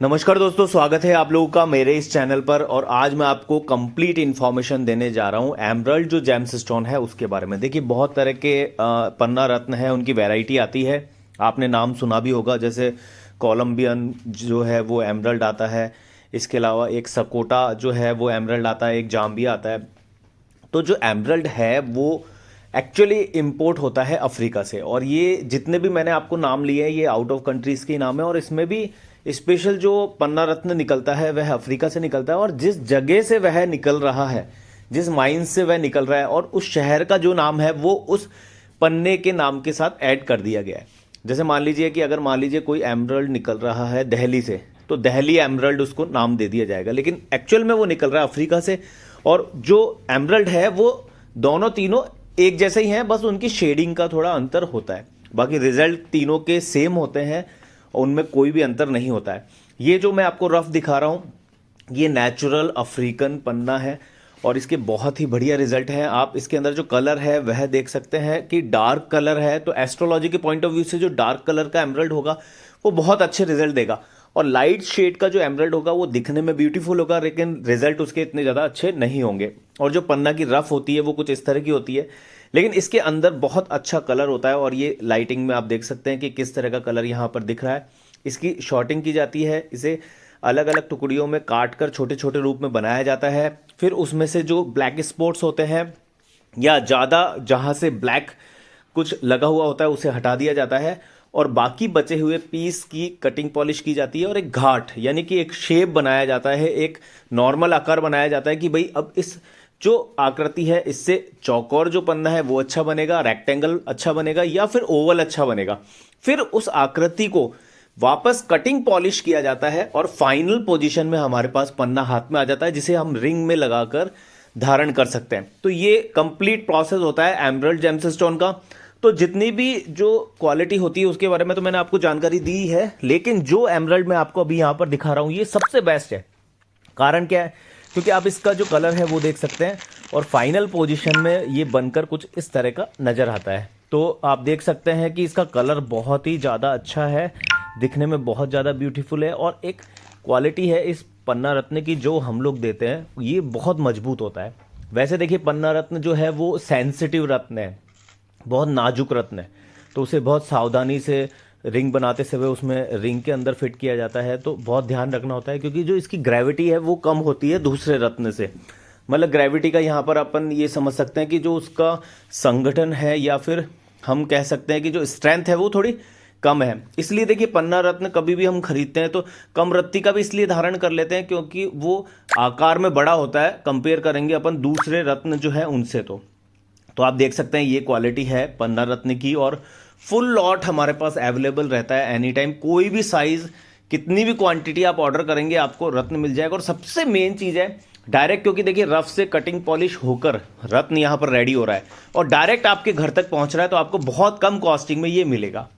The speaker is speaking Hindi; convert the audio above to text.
नमस्कार दोस्तों, स्वागत है आप लोगों का मेरे इस चैनल पर। और आज मैं आपको कंप्लीट इन्फॉर्मेशन देने जा रहा हूँ एमरल्ड जो जेम्स स्टोन है उसके बारे में। देखिए, बहुत तरह के पन्ना रत्न है, उनकी वैरायटी आती है। आपने नाम सुना भी होगा, जैसे कोलंबियन जो है वो एमरल्ड आता है। इसके अलावा एक सकोटा जो है वो एमरल्ड आता है, एक जाम्बिया आता है। तो जो एमरल्ड है वो एक्चुअली इंपोर्ट होता है अफ्रीका से। और ये जितने भी मैंने आपको नाम लिए हैं ये आउट ऑफ कंट्रीज़ के नाम है। और इसमें भी स्पेशल जो पन्ना रत्न निकलता है वह अफ्रीका से निकलता है। और जिस जगह से वह निकल रहा है, जिस माइंस से वह निकल रहा है, और उस शहर का जो नाम है वो उस पन्ने के नाम के साथ ऐड कर दिया गया है। जैसे मान लीजिए कि अगर मान लीजिए कोई एमरल्ड निकल रहा है दिल्ली से, तो दिल्ली एमरल्ड उसको नाम दे दिया जाएगा, लेकिन एक्चुअल में वो निकल रहा है अफ्रीका से। और जो एमरल्ड है वो दोनों तीनों एक जैसे ही हैं, बस उनकी शेडिंग का थोड़ा अंतर होता है। बाकी रिजल्ट तीनों के सेम होते हैं और उनमें कोई भी अंतर नहीं होता है। ये जो मैं आपको रफ दिखा रहा हूँ ये नेचुरल अफ्रीकन पन्ना है और इसके बहुत ही बढ़िया रिजल्ट है। आप इसके अंदर जो कलर है वह देख सकते हैं कि डार्क कलर है। तो एस्ट्रोलॉजी के पॉइंट ऑफ व्यू से जो डार्क कलर का एमरल्ड होगा वो बहुत अच्छे रिजल्ट देगा। और लाइट शेड का जो एमरल्ड होगा वो दिखने में ब्यूटीफुल होगा, लेकिन रिजल्ट उसके इतने ज़्यादा अच्छे नहीं होंगे। और जो पन्ना की रफ होती है वो कुछ इस तरह की होती है, लेकिन इसके अंदर बहुत अच्छा कलर होता है। और ये लाइटिंग में आप देख सकते हैं कि किस तरह का कलर यहाँ पर दिख रहा है। इसकी शॉर्टिंग की जाती है, इसे अलग अलग टुकड़ियों में काट कर छोटे छोटे रूप में बनाया जाता है। फिर उसमें से जो ब्लैक स्पॉट्स होते हैं या ज़्यादा जहाँ से ब्लैक कुछ लगा हुआ होता है उसे हटा दिया जाता है। और बाकी बचे हुए पीस की कटिंग पॉलिश की जाती है और एक घाट यानी कि एक शेप बनाया जाता है, एक नॉर्मल आकार बनाया जाता है कि भाई अब इस जो आकृति है इससे चौकोर जो पन्ना है वो अच्छा बनेगा, रेक्टेंगल अच्छा बनेगा या फिर ओवल अच्छा बनेगा। फिर उस आकृति को वापस कटिंग पॉलिश किया जाता है और फाइनल पोजीशन में हमारे पास पन्ना हाथ में आ जाता है, जिसे हम रिंग में लगाकर धारण कर सकते हैं। तो ये कंप्लीट प्रोसेस होता है एमरल्ड जेमस्टोन का। तो जितनी भी जो क्वालिटी होती है उसके बारे में तो मैंने आपको जानकारी दी है, लेकिन जो एमरल्ड मैं आपको अभी यहाँ पर दिखा रहा हूँ ये सबसे बेस्ट है। कारण क्या है? क्योंकि आप इसका जो कलर है वो देख सकते हैं और फाइनल पोजीशन में ये बनकर कुछ इस तरह का नज़र आता है। तो आप देख सकते हैं कि इसका कलर बहुत ही ज़्यादा अच्छा है, दिखने में बहुत ज़्यादा ब्यूटीफुल है। और एक क्वालिटी है इस पन्ना रत्न की जो हम लोग देते हैं, ये बहुत मजबूत होता है। वैसे देखिए, पन्ना रत्न जो है वो सेंसिटिव रत्न है, बहुत नाजुक रत्न है। तो उसे बहुत सावधानी से रिंग बनाते समय उसमें रिंग के अंदर फिट किया जाता है। तो बहुत ध्यान रखना होता है क्योंकि जो इसकी ग्रेविटी है वो कम होती है दूसरे रत्न से। मतलब ग्रेविटी का यहाँ पर अपन ये समझ सकते हैं कि जो उसका संगठन है या फिर हम कह सकते हैं कि जो स्ट्रेंथ है वो थोड़ी कम है। इसलिए देखिए, पन्ना रत्न कभी भी हम खरीदते हैं तो कम रत्ती का भी इसलिए धारण कर लेते हैं क्योंकि वो आकार में बड़ा होता है, कंपेयर करेंगे अपन दूसरे रत्न जो है उनसे। तो आप देख सकते हैं ये क्वालिटी है पन्ना रत्न की। और फुल लॉट हमारे पास अवेलेबल रहता है एनी टाइम। कोई भी साइज, कितनी भी क्वांटिटी आप ऑर्डर करेंगे आपको रत्न मिल जाएगा। और सबसे मेन चीज़ है डायरेक्ट, क्योंकि देखिए रफ से कटिंग पॉलिश होकर रत्न यहाँ पर रेडी हो रहा है और डायरेक्ट आपके घर तक पहुँच रहा है, तो आपको बहुत कम कॉस्टिंग में ये मिलेगा।